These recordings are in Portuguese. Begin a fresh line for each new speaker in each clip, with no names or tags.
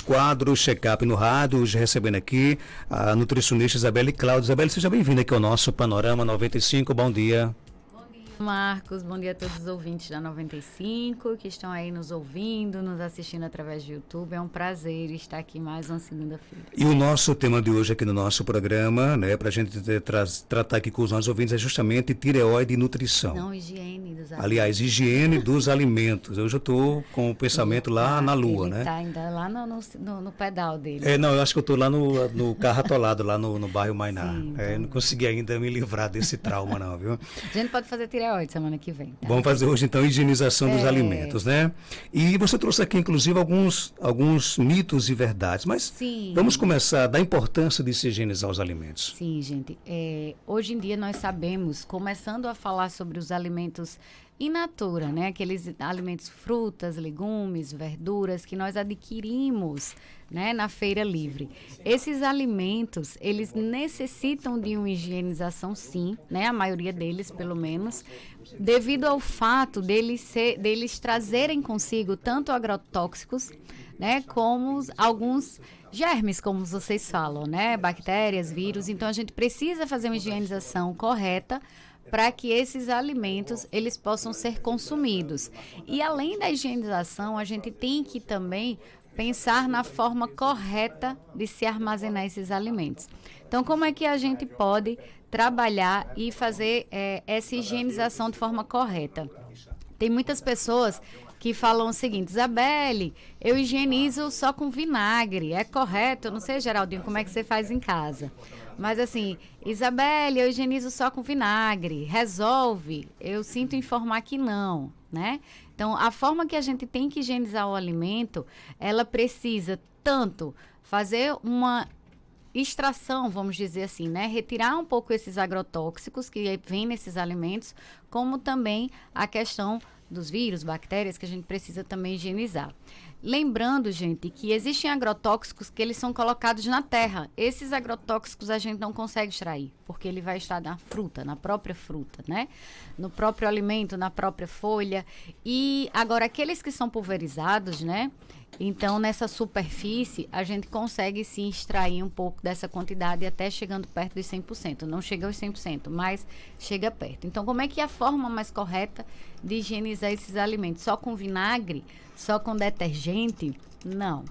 Quadro Check-up no rádio, hoje recebendo aqui a nutricionista Isabelle Cláudia. Isabelle, seja bem-vinda aqui ao nosso Panorama 95, bom dia.
Marcos, bom dia a todos os ouvintes da 95 que estão aí nos ouvindo, nos assistindo através do YouTube. É um prazer estar aqui mais uma segunda-feira.
E o nosso tema de hoje aqui no nosso programa, né, para a gente tratar aqui com os nossos ouvintes, é justamente tireoide e nutrição.
Não, higiene dos alimentos.
Aliás, higiene dos alimentos. Hoje eu estou com o pensamento lá na lua, né?
Ele está ainda lá no pedal dele.
Não, eu acho que eu estou lá no carro atolado, lá no bairro Mainá.
Sim, então.
Não consegui ainda me livrar desse trauma, não, viu?
A gente pode fazer tireoide semana que vem. Tá?
Vamos fazer hoje, então, higienização dos alimentos, né? E você trouxe aqui, inclusive, alguns mitos e verdades, mas
Sim.
Vamos começar da importância de se higienizar os alimentos.
Sim, gente. Hoje em dia nós sabemos, começando a falar sobre os alimentos in natura, né? Aqueles alimentos, frutas, legumes, verduras que nós adquirimos, né, na feira livre. Esses alimentos, eles necessitam de uma higienização, sim, né? A maioria deles, pelo menos, devido ao fato deles trazerem consigo tanto agrotóxicos, né, como alguns germes, como vocês falam, né? Bactérias, vírus. Então, a gente precisa fazer uma higienização correta para que esses alimentos eles possam ser consumidos. E além da higienização, a gente tem que também pensar na forma correta de se armazenar esses alimentos. Então, como é que a gente pode trabalhar e fazer essa higienização de forma correta? Tem muitas pessoas que falam o seguinte: Isabelle, eu higienizo só com vinagre, é correto? Eu não sei, Geraldinho, como é que você faz em casa. Mas assim, Isabelle, eu higienizo só com vinagre, resolve? Eu sinto informar que não, né? Então, a forma que a gente tem que higienizar o alimento, ela precisa tanto fazer uma extração, vamos dizer assim, né? Retirar um pouco esses agrotóxicos que vêm nesses alimentos, como também a questão dos vírus, bactérias, que a gente precisa também higienizar. Lembrando, gente, que existem agrotóxicos que eles são colocados na terra. Esses agrotóxicos a gente não consegue extrair, porque ele vai estar na fruta, na própria fruta, né? No próprio alimento, na própria folha. E agora, aqueles que são pulverizados, né? Então, nessa superfície, a gente consegue sim extrair um pouco dessa quantidade até chegando perto dos 100%. Não chega aos 100%, mas chega perto. Então, como é que é a forma mais correta de higienizar esses alimentos? Só com vinagre? Só com detergente? Não.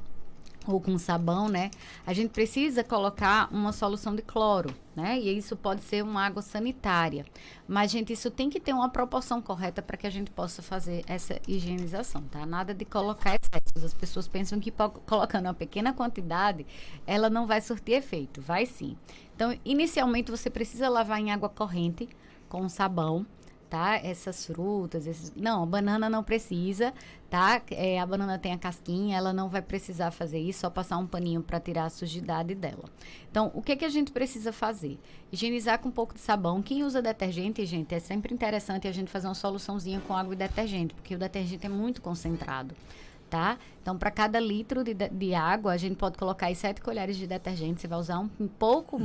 Ou com sabão, né? A gente precisa colocar uma solução de cloro, né? E isso pode ser uma água sanitária. Mas, gente, isso tem que ter uma proporção correta para que a gente possa fazer essa higienização, tá? Nada de colocar excessos. As pessoas pensam que colocando uma pequena quantidade, ela não vai surtir efeito. Vai sim. Então, inicialmente, você precisa lavar em água corrente com sabão, tá? Essas frutas, não, a banana não precisa, tá? A banana tem a casquinha, ela não vai precisar fazer isso, só passar um paninho para tirar a sujidade dela. Então, o que a gente precisa fazer? Higienizar com um pouco de sabão. Quem usa detergente, gente, é sempre interessante a gente fazer uma soluçãozinha com água e detergente, porque o detergente é muito concentrado, tá? Então, para cada litro de água, a gente pode colocar aí 7 colheres de detergente. Você vai usar um pouco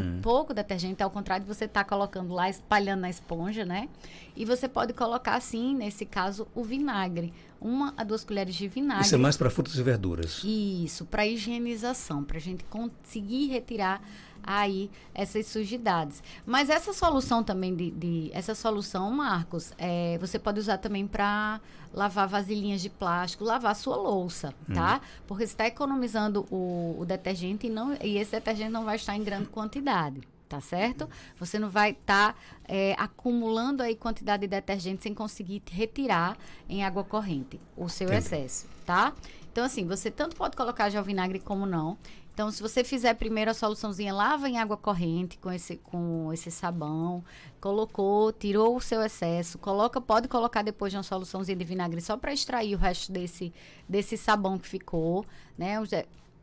detergente, ao contrário de você estar colocando lá, espalhando na esponja, né? E você pode colocar, assim, nesse caso, o vinagre. 1 a 2 colheres de vinagre.
Isso é mais para frutas e verduras.
Isso, para higienização, para a gente conseguir retirar aí essas sujidades. Mas essa solução também essa solução, Marcos, você pode usar também para lavar vasilhinhas de plástico, lavar sua louça, tá? Porque você está economizando o detergente e esse detergente não vai estar em grande quantidade. Tá certo? Você não vai estar acumulando aí quantidade de detergente sem conseguir retirar em água corrente o seu excesso, tá? Então, assim, você tanto pode colocar já o vinagre como não. Então, se você fizer primeiro a soluçãozinha, lava em água corrente com esse sabão, colocou, tirou o seu excesso, pode colocar depois de uma soluçãozinha de vinagre só para extrair o resto desse sabão que ficou, né?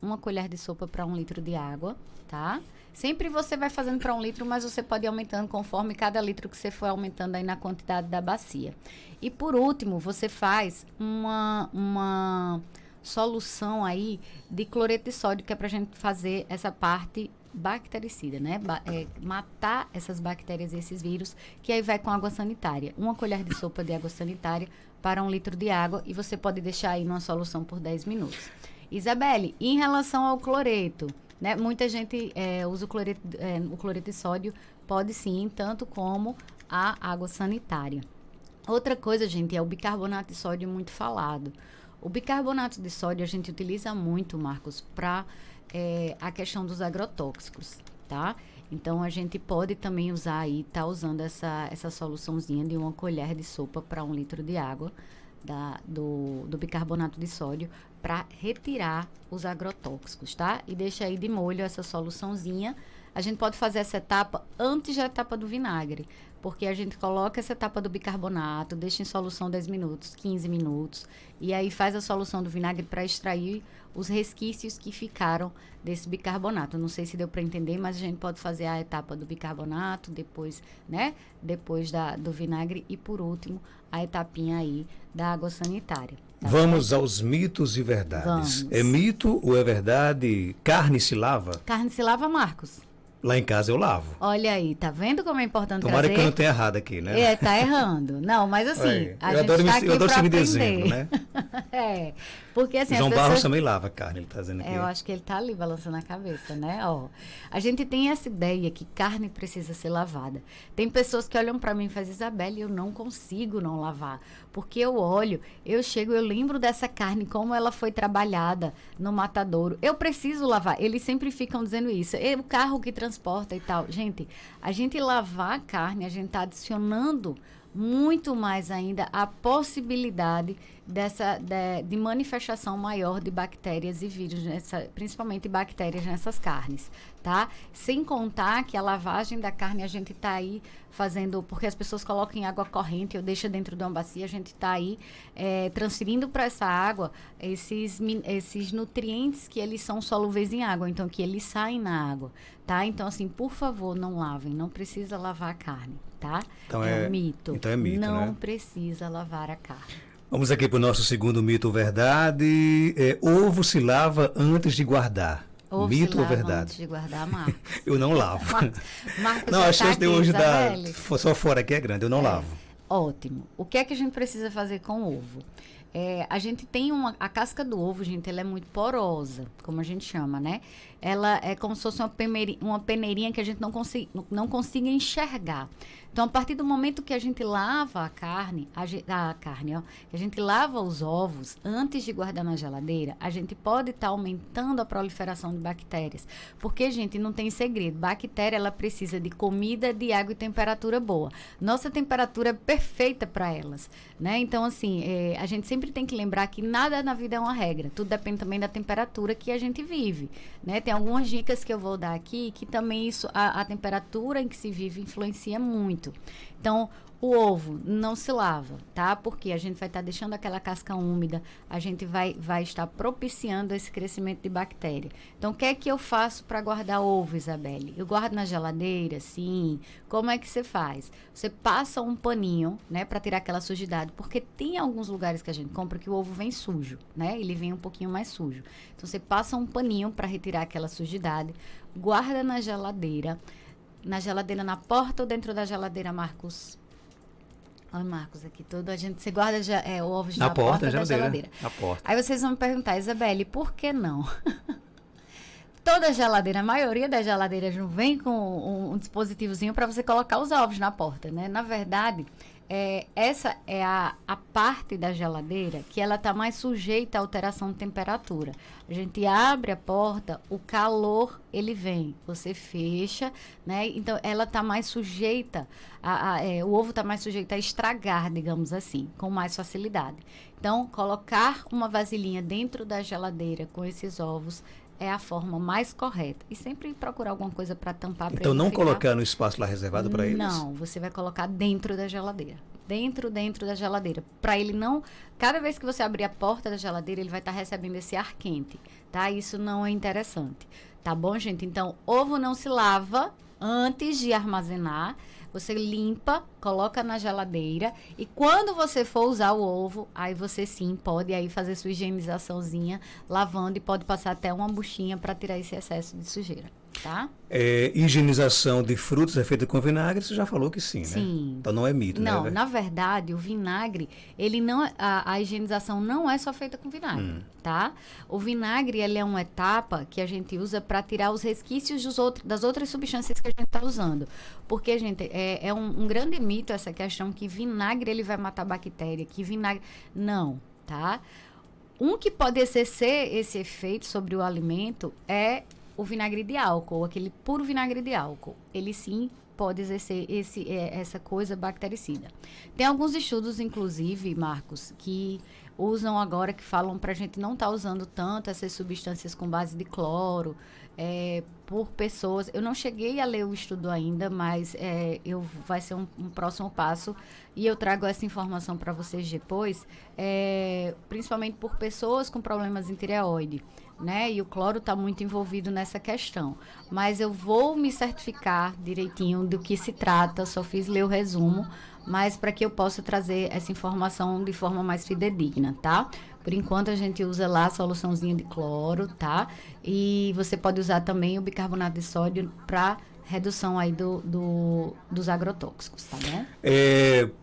1 colher de sopa para 1 litro de água, tá? Sempre você vai fazendo para 1 litro, mas você pode ir aumentando conforme cada litro que você for aumentando aí na quantidade da bacia. E por último, você faz uma solução aí de cloreto de sódio, que é pra gente fazer essa parte bactericida, né? Matar essas bactérias e esses vírus, que aí vai com água sanitária. 1 colher de sopa de água sanitária para 1 litro de água, e você pode deixar aí numa solução por 10 minutos. Isabelle, em relação ao cloreto, né? Muita gente usa o cloreto de sódio, pode sim, tanto como a água sanitária. Outra coisa, gente, é o bicarbonato de sódio muito falado. O bicarbonato de sódio a gente utiliza muito, Marcos, para a questão dos agrotóxicos, tá? Então, a gente pode também usar aí, tá usando essa soluçãozinha de 1 colher de sopa para 1 litro de água do bicarbonato de sódio para retirar os agrotóxicos, tá? E deixa aí de molho essa soluçãozinha. A gente pode fazer essa etapa antes da etapa do vinagre, porque a gente coloca essa etapa do bicarbonato, deixa em solução 10 minutos, 15 minutos, e aí faz a solução do vinagre para extrair os resquícios que ficaram desse bicarbonato. Não sei se deu para entender, mas a gente pode fazer a etapa do bicarbonato, depois, né? Depois do vinagre e, por último, a etapinha aí da água sanitária. Tá
Vamos
certo?
aos mitos e verdades.
Vamos.
É mito ou é verdade? Carne se lava?
Carne se lava, Marcos?
Lá em casa eu lavo.
Olha aí, tá vendo como é importante
Tomara
trazer?
que eu não tenha errado aqui, né?
Tá errando. Não, mas assim,
Olha,
a
eu
gente
adoro
tá
me-
aqui
eu adoro
pra
ser me
aprender.
dezembro, né?
Porque assim,
João
as
Barros
pessoas...
também lava carne, ele tá dizendo aqui.
Eu acho que ele tá ali balançando a cabeça, né? Ó, a gente tem essa ideia que carne precisa ser lavada. Tem pessoas que olham pra mim e fazem, Isabelle, eu não consigo não lavar. Porque eu olho, eu chego, eu lembro dessa carne, como ela foi trabalhada no matadouro. Eu preciso lavar. Eles sempre ficam dizendo isso. O carro que transporta e tal. Gente, a gente lavar a carne, a gente tá adicionando muito mais ainda a possibilidade de manifestação maior de bactérias e vírus, principalmente bactérias nessas carnes, tá? Sem contar que a lavagem da carne a gente tá aí fazendo, porque as pessoas colocam em água corrente ou deixam dentro de uma bacia, a gente tá aí transferindo para essa água esses nutrientes que eles são solúveis em água, então que eles saem na água, tá? Então assim, por favor, não lavem, não precisa lavar a carne, tá?
Então
um mito.
Então é mito,
não
né?
precisa lavar a carne.
Vamos aqui para o nosso segundo mito ou verdade. Ovo se lava antes de guardar.
Ovo
Mito
se
ou
lava
verdade?
antes de guardar, Marcos.
Eu não lavo.
Marcos
Não,
já
a
tá
chance de
aqui,
hoje dar
Isabelle.
só fora aqui é grande, eu não lavo.
Ótimo. O que é que a gente precisa fazer com o ovo? A gente tem a casca do ovo, gente, ela é muito porosa, como a gente chama, né? Ela é como se fosse uma peneirinha que a gente não consiga enxergar. Então, a partir do momento que a gente lava a carne, que a gente lava os ovos antes de guardar na geladeira, a gente pode estar aumentando a proliferação de bactérias. Porque, gente, não tem segredo. Bactéria, ela precisa de comida, de água e temperatura boa. Nossa temperatura é perfeita para elas, né? Então, assim, a gente sempre tem que lembrar que nada na vida é uma regra. Tudo depende também da temperatura que a gente vive, né? Tem algumas dicas que eu vou dar aqui que também a temperatura em que se vive influencia muito. Então, o ovo não se lava, tá? Porque a gente vai estar deixando aquela casca úmida, a gente vai estar propiciando esse crescimento de bactéria. Então, o que é que eu faço para guardar ovo, Isabelle? Eu guardo na geladeira, sim. Como é que você faz? Você passa um paninho, né, para tirar aquela sujidade, porque tem alguns lugares que a gente compra que o ovo vem sujo, né? Ele vem um pouquinho mais sujo. Então, você passa um paninho para retirar aquela sujidade, guarda na geladeira. Na geladeira, na porta ou dentro da geladeira, Marcos? Olha, Marcos, aqui todo. Você guarda o ovo na porta da geladeira.
Na porta.
Aí vocês vão me perguntar, Isabelle, por que não? Toda geladeira, a maioria das geladeiras não vem com um dispositivozinho para você colocar os ovos na porta, né? Na verdade, essa é a parte da geladeira que ela está mais sujeita à alteração de temperatura. A gente abre a porta, o calor ele vem, você fecha, né? Então ela está mais sujeita, o ovo está mais sujeito a estragar, digamos assim, com mais facilidade. Então, colocar uma vasilhinha dentro da geladeira com esses ovos é a forma mais correta. E sempre procurar alguma coisa para tampar.
Então não colocar no espaço lá reservado para eles?
Não, você vai colocar dentro da geladeira. Dentro da geladeira. Para ele não... Cada vez que você abrir a porta da geladeira, ele vai estar recebendo esse ar quente, tá? Isso não é interessante. Tá bom, gente? Então, ovo não se lava antes de armazenar. Você limpa, coloca na geladeira e quando você for usar o ovo, aí você sim pode aí fazer sua higienizaçãozinha, lavando e pode passar até uma buchinha para tirar esse excesso de sujeira, tá?
Higienização de frutas é feita com vinagre, você já falou que sim, né?
Sim.
Então não é mito, né?
Não, na verdade, o vinagre, ele não, a higienização não é só feita com vinagre, tá? O vinagre, ele é uma etapa que a gente usa para tirar os resquícios das outras substâncias que a gente está usando. Porque, gente, é um grande mito essa questão que vinagre, ele vai matar bactéria, que vinagre... Não, tá? Um que pode exercer esse efeito sobre o alimento é o vinagre de álcool, aquele puro vinagre de álcool. Ele sim pode exercer essa coisa bactericida. Tem alguns estudos, inclusive, Marcos, que usam agora, que falam para a gente não estar usando tanto essas substâncias com base de cloro, por pessoas. Eu não cheguei a ler o estudo ainda, mas vai ser um próximo passo e eu trago essa informação para vocês depois, principalmente por pessoas com problemas em tireoide, né? E o cloro está muito envolvido nessa questão. Mas eu vou me certificar direitinho do que se trata, só fiz ler o resumo, mas para que eu possa trazer essa informação de forma mais fidedigna, tá? Por enquanto a gente usa lá a soluçãozinha de cloro, tá? E você pode usar também o bicarbonato de sódio para redução aí dos agrotóxicos, tá bom?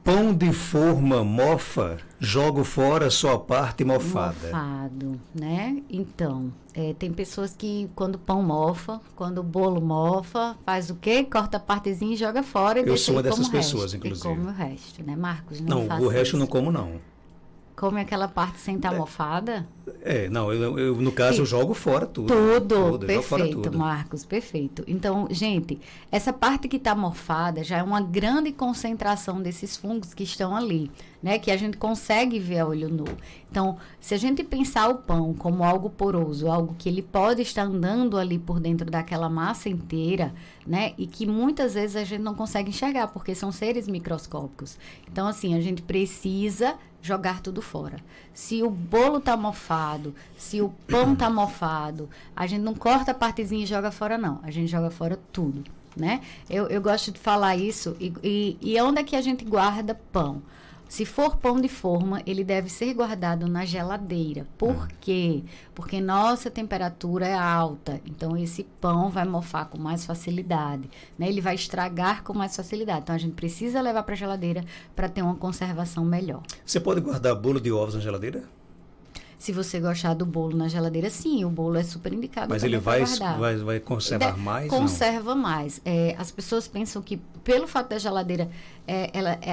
Pão de forma mofa, jogo fora só a parte mofada.
Mofado, né? Então, tem pessoas que quando o pão mofa, quando o bolo mofa, faz o quê? Corta a partezinha e joga fora.
Eu sou uma dessas pessoas,
resto,
inclusive.
E come o resto, né, Marcos?
Não, o resto eu não como, não.
Come aquela parte sem estar mofada?
Não, eu no caso, eu jogo fora tudo.
Tudo,
jogo fora
perfeito,
tudo.
Marcos, perfeito. Então, gente, essa parte que está mofada já é uma grande concentração desses fungos que estão ali, né? Que a gente consegue ver a olho nu. Então, se a gente pensar o pão como algo poroso, algo que ele pode estar andando ali por dentro daquela massa inteira, né? E que muitas vezes a gente não consegue enxergar, porque são seres microscópicos. Então, assim, a gente precisa jogar tudo fora. Se o bolo tá mofado, se o pão tá mofado, a gente não corta a partezinha e joga fora, não. A gente joga fora tudo, né? Eu gosto de falar isso. E onde é que a gente guarda pão? Se for pão de forma, ele deve ser guardado na geladeira. Por quê? Porque nossa temperatura é alta. Então, esse pão vai mofar com mais facilidade, né? Ele vai estragar com mais facilidade. Então, a gente precisa levar para a geladeira para ter uma conservação melhor.
Você pode guardar bolo de ovos na geladeira?
Se você gostar do bolo na geladeira, sim, o bolo é super indicado.
Mas ele vai conservar mais?
Conserva mais. As pessoas pensam que, pelo fato da geladeira,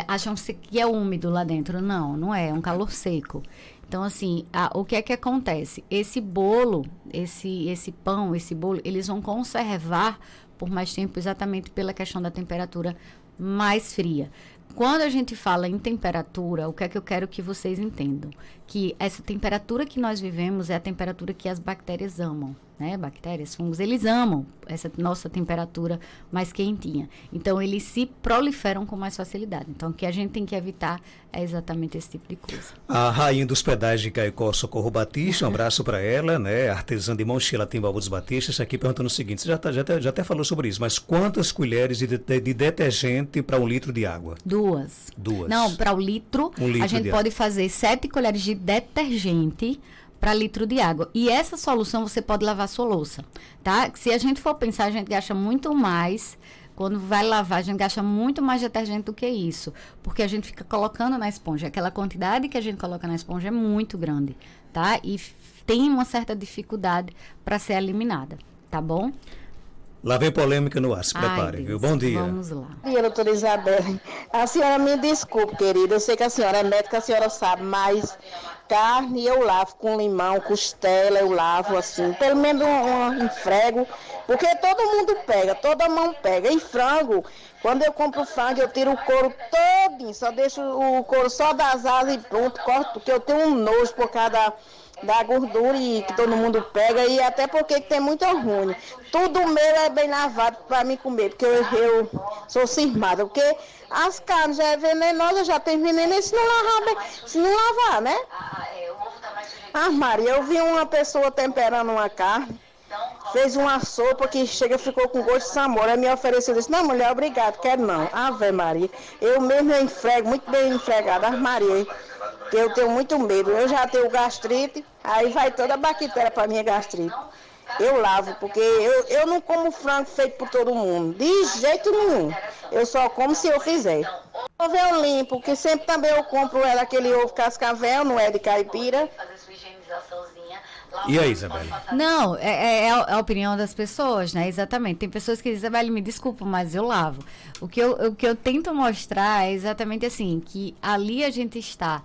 acham que é úmido lá dentro. Não, não é. É um calor seco. Então, assim, o que é que acontece? Esse bolo, esse pão, esse bolo, eles vão conservar por mais tempo exatamente pela questão da temperatura mais fria. Quando a gente fala em temperatura, o que é que eu quero que vocês entendam? Que essa temperatura que nós vivemos é a temperatura que as bactérias amam, né? Bactérias, fungos, eles amam essa nossa temperatura mais quentinha. Então, eles se proliferam com mais facilidade. Então, o que a gente tem que evitar é exatamente esse tipo de coisa.
A rainha dos pedais de Caicó, Socorro Batista, um abraço para ela, né? Artesã de Monchila, Timbaúba dos Batistas, aqui perguntando o seguinte, você já até falou sobre isso, mas quantas colheres de detergente para 1 litro de água?
Duas. Não, para o litro, a gente pode fazer 7 colheres de detergente para litro de água. E essa solução você pode lavar sua louça, tá? Se a gente for pensar, a gente gasta muito mais. Quando vai lavar, a gente gasta muito mais detergente do que isso. Porque a gente fica colocando na esponja. Aquela quantidade que a gente coloca na esponja é muito grande, tá? E tem uma certa dificuldade para ser eliminada, tá bom?
Lá vem polêmica no ar, se prepare, viu? Bom dia.
Vamos lá.
Bom dia, doutora Isabel. A senhora me desculpe, querida. Eu sei que a senhora é médica, a senhora sabe, mas carne eu lavo com limão, costela eu lavo assim, pelo menos um frego, porque todo mundo pega, toda mão pega. E frango, quando eu compro frango, eu tiro o couro todinho, só deixo o couro só das asas e pronto, corto, porque eu tenho um nojo por causa da gordura e que todo mundo pega, e até porque tem muito ruim. Tudo meu é bem lavado para mim comer, porque eu sou cismada, porque as carnes já é venenosa, já tem veneno, e se não lavar, né? Ah, Maria, eu vi uma pessoa temperando uma carne, fez uma sopa que ficou com gosto de samora. Aí me ofereceu, disse, não, mulher, obrigado, quero não. Ave Maria, eu mesmo enfrego, muito bem enfregada, Ave Maria, que eu tenho muito medo. Eu já tenho gastrite, aí vai toda a bactéria para minha gastrite. Eu lavo, porque eu não como frango feito por todo mundo, de jeito nenhum. Eu só como se eu fizer. Ovo eu limpo, porque sempre também eu compro aquele ovo cascavel, não é de caipira.
E aí, Isabelle?
Não, é a opinião das pessoas, né? Exatamente. Tem pessoas que dizem, Isabelle, me desculpa, mas eu lavo. O que eu tento mostrar é exatamente assim, que ali a gente está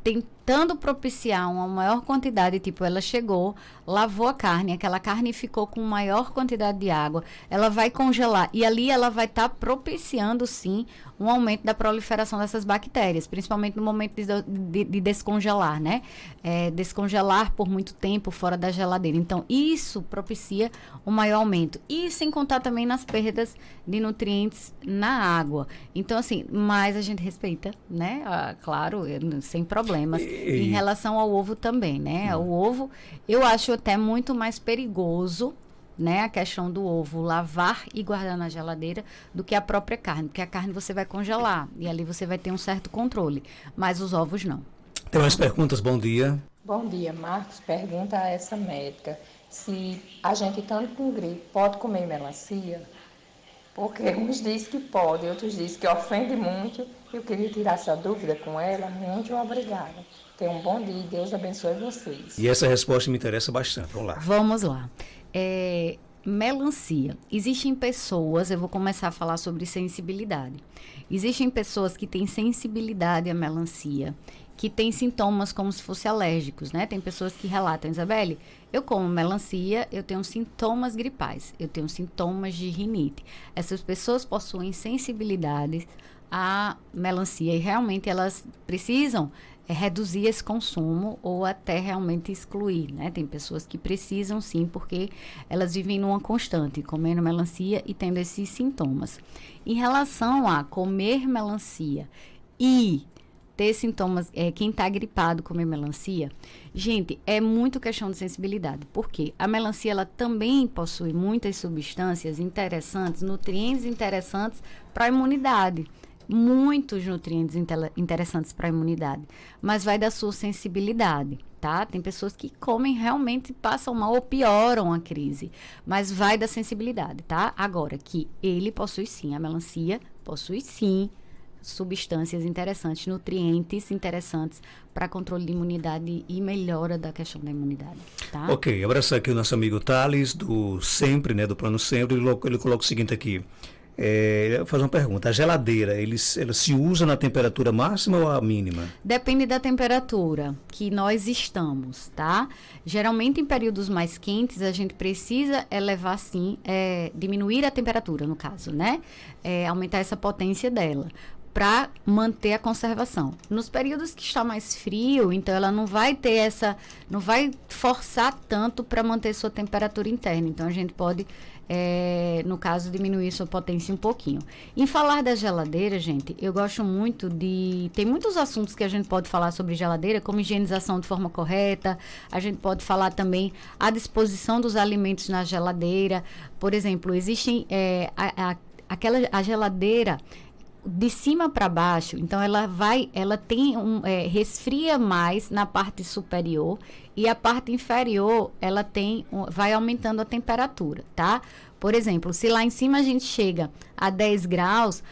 tentando propiciar uma maior quantidade, tipo, ela chegou, lavou a carne, aquela carne ficou com maior quantidade de água, ela vai congelar, e ali ela vai estar propiciando, sim, um aumento da proliferação dessas bactérias, principalmente no momento de descongelar, né? Descongelar por muito tempo fora da geladeira. Então, isso propicia um maior aumento. E sem contar também nas perdas de nutrientes na água. Então, assim, mas a gente respeita, né? Claro, sem problemas. Em relação ao ovo também, né? O ovo, eu acho até muito mais perigoso, né, a questão do ovo lavar e guardar na geladeira do que a própria carne, porque a carne você vai congelar e ali você vai ter um certo controle, mas os ovos não.
Tem mais perguntas? Bom dia.
Bom dia, Marcos. Pergunta a essa médica se a gente estando com gripe pode comer melancia, porque uns dizem que pode, outros dizem que ofende muito. Eu queria tirar essa dúvida com ela. Muito obrigada. Tenha um bom dia e Deus abençoe vocês.
E essa resposta me interessa bastante. Vamos lá.
Vamos lá. Melancia. Existem pessoas, eu vou começar a falar sobre sensibilidade. Existem pessoas que têm sensibilidade à melancia, que têm sintomas como se fossem alérgicos, né? Tem pessoas que relatam, Isabelle, eu como melancia, eu tenho sintomas gripais, eu tenho sintomas de rinite. Essas pessoas possuem sensibilidade à melancia e realmente elas precisam reduzir esse consumo ou até realmente excluir, né? Tem pessoas que precisam sim, porque elas vivem numa constante, comendo melancia e tendo esses sintomas. Em relação a comer melancia e ter sintomas, quem está gripado comer melancia, gente, é muito questão de sensibilidade, porque a melancia ela também possui muitas substâncias interessantes, nutrientes interessantes para a imunidade. Muitos nutrientes interessantes para a imunidade, mas vai da sua sensibilidade, tá? Tem pessoas que comem realmente, passam mal ou pioram a crise, mas vai da sensibilidade, tá? Agora, que ele possui sim, a melancia possui sim substâncias interessantes, nutrientes interessantes para controle de imunidade e melhora da questão da imunidade, tá?
Ok, abraçar aqui o nosso amigo Thales, do Sempre, né, do Plano Sempre, ele coloca o seguinte aqui, faz uma pergunta, a geladeira, ela se usa na temperatura máxima ou a mínima?
Depende da temperatura que nós estamos, tá? Geralmente em períodos mais quentes a gente precisa elevar sim, diminuir a temperatura no caso, né? Aumentar essa potência dela para manter a conservação. Nos períodos que está mais frio, então ela não vai ter não vai forçar tanto para manter sua temperatura interna. Então a gente pode, no caso, diminuir sua potência um pouquinho. Em falar da geladeira, gente, eu gosto muito tem muitos assuntos que a gente pode falar sobre geladeira, como higienização de forma correta, a gente pode falar também a disposição dos alimentos na geladeira. Por exemplo, existem a geladeira de cima para baixo, então ela tem resfria mais na parte superior e a parte inferior ela vai aumentando a temperatura, tá? Por exemplo, se lá em cima a gente chega a 10 graus,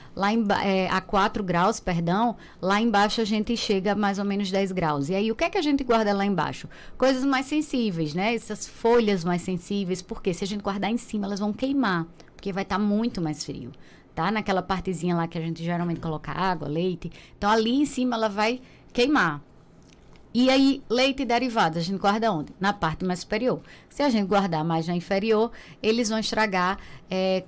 a 4 graus, perdão, lá embaixo a gente chega a mais ou menos 10 graus. E aí, o que é que a gente guarda lá embaixo? Coisas mais sensíveis, né? Essas folhas mais sensíveis, porque se a gente guardar em cima, elas vão queimar, porque vai estar muito mais frio. Tá? Naquela partezinha lá que a gente geralmente coloca água, leite. Então, ali em cima ela vai queimar. E aí, leite e derivados, a gente guarda onde? Na parte mais superior. Se a gente guardar mais na inferior, eles vão estragar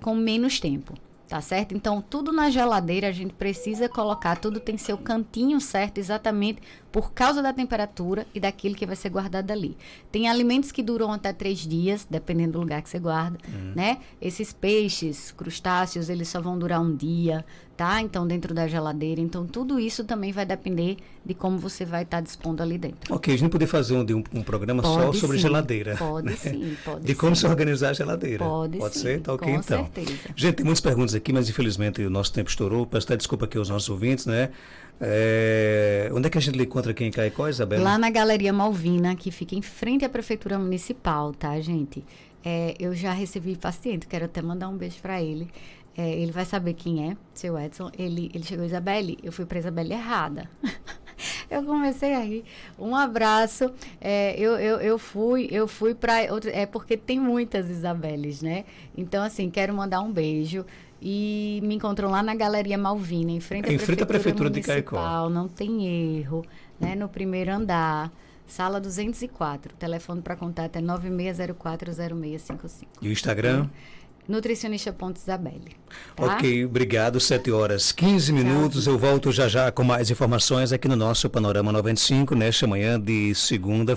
com menos tempo. Tá certo? Então, tudo na geladeira a gente precisa colocar, tudo tem seu cantinho certo, exatamente por causa da temperatura e daquilo que vai ser guardado ali. Tem alimentos que duram até 3 dias, dependendo do lugar que você guarda, né? Esses peixes, crustáceos, eles só vão durar 1 dia, tá? Então, dentro da geladeira. Então, tudo isso também vai depender de como você vai estar dispondo ali dentro.
Ok, a gente poder fazer um programa só sobre geladeira.
Pode
né?
sim, pode
De como se organizar a geladeira.
Pode sim,
ser? Tá ok,
com
então.
certeza.
Gente, tem muitas perguntas aqui, mas infelizmente o nosso tempo estourou. Peço até desculpa aqui aos nossos ouvintes, né? Onde é que a gente encontra aqui em Caicó, Isabela?
Lá na Galeria Malvina, que fica em frente à Prefeitura Municipal, tá, gente? Eu já recebi paciente, quero até mandar um beijo para ele. Ele vai saber quem é, seu Edson. Ele chegou, Isabelle, eu fui para Isabelle errada. Eu comecei a rir. Um abraço. Eu fui para outra. Porque tem muitas Isabeles, né? Então, assim, quero mandar um beijo. E me encontram lá na Galeria Malvina, em frente à Prefeitura
de Caicó.
Não tem erro, né? No primeiro andar. Sala 204. O telefone para contato é 96040655.
E o Instagram?
Nutricionista.isabelle. Tá?
Ok, obrigado. 7h15. Eu volto já com mais informações aqui no nosso Panorama 95, nesta manhã de segunda.